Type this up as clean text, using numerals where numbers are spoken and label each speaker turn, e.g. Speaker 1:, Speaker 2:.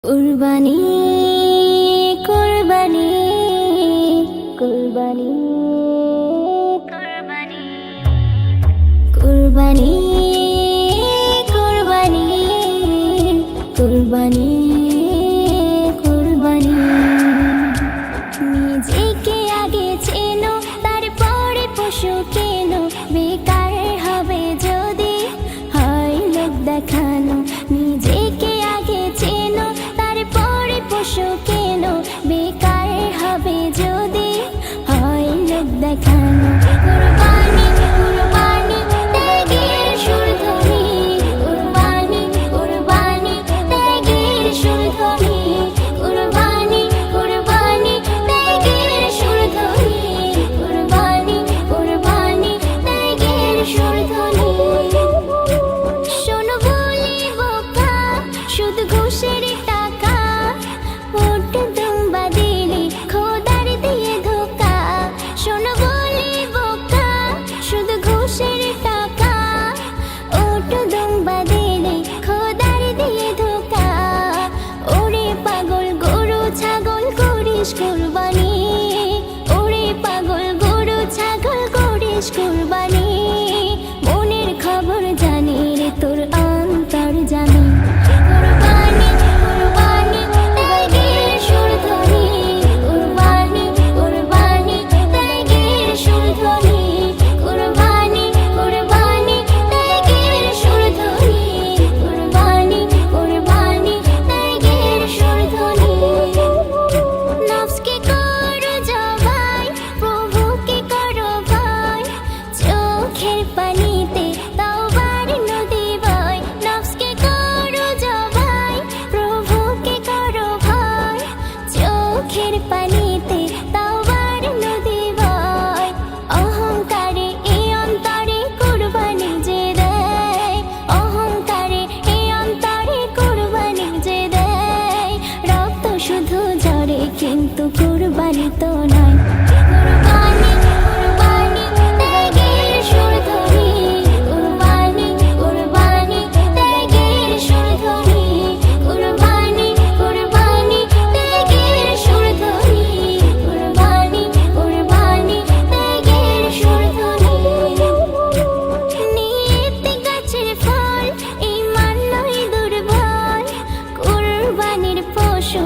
Speaker 1: কুরবানি কুরবানি কুরবানি কুরবানি কুরবানি কুরবানি কুরবানি নিজেকে আগে চেনো তারপরে পশু কেনো বেকার হবে যদি হয় লোক দেখানো নিজেকে আগে চেনো তারপরে পশু কেনো বেকার হবে যদি হয় লোক দেখানো কুরবানি কুরবানি ত্যাগের সুরধ্বনি কুরবানি কুরবানি ত্যাগের সুরধ্বনি কুরবানি কুরবানি ত্যাগের সুরধ্বনি কুরবানি কুরবানি ত্যাগের সুরধ্বনি শোনো বলি বোকা শুধু ঘুষের টাকা ভোট দুম্বা দিলে খোদার দিয়ে ধোকা শোনো বলি বোকা শুধু ঘুষের টাকা ওট দুম্বা দিলে খোদার দিয়ে ধোকা ওরে পাগল গরু ছাগল করিস কুরবানি ওরে পাগল গরু ছাগল করিস কুরবানি মনের খবর জানি রে তোর অন্তর জানি কুরবানি কুরবানি ত্যাগের সুরধ্বনি কুরবানি কুরবানি ত্যাগের সুরধ্বনি কুরবানি কুরবানি ত্যাগের সুরধ্বনি কুরবানি কুরবানি ত্যাগের সুরধ্বনি নফসকে করো জবাই প্রভুকে করো ভয় চোখের পানিতে তাওবার নদী বয় নফসকে করো জবাই প্রভুকে করো ভয় চোখের পানিতে তাওবার নদী বয় অহংকারে এই অন্তরে কুরবানি যে দেয় অহংকারে এই অন্তরে কুরবানি যে দেয় রক্ত শুধু ঝরে কিন্তু কুরবানি তো নয় কুরবানি কুরবানি ত্যাগের সুরধ্বনি কুরবানি কুরবানি ত্যাগের সুরধ্বনি কুরবানি কুরবানি ত্যাগের সুরধ্বনি কুরবানি কুরবানি ত্যাগের সুরধ্বনি নিয়তি গাছের ফল ঈমান নয় দুর্বল কুরবানির পশু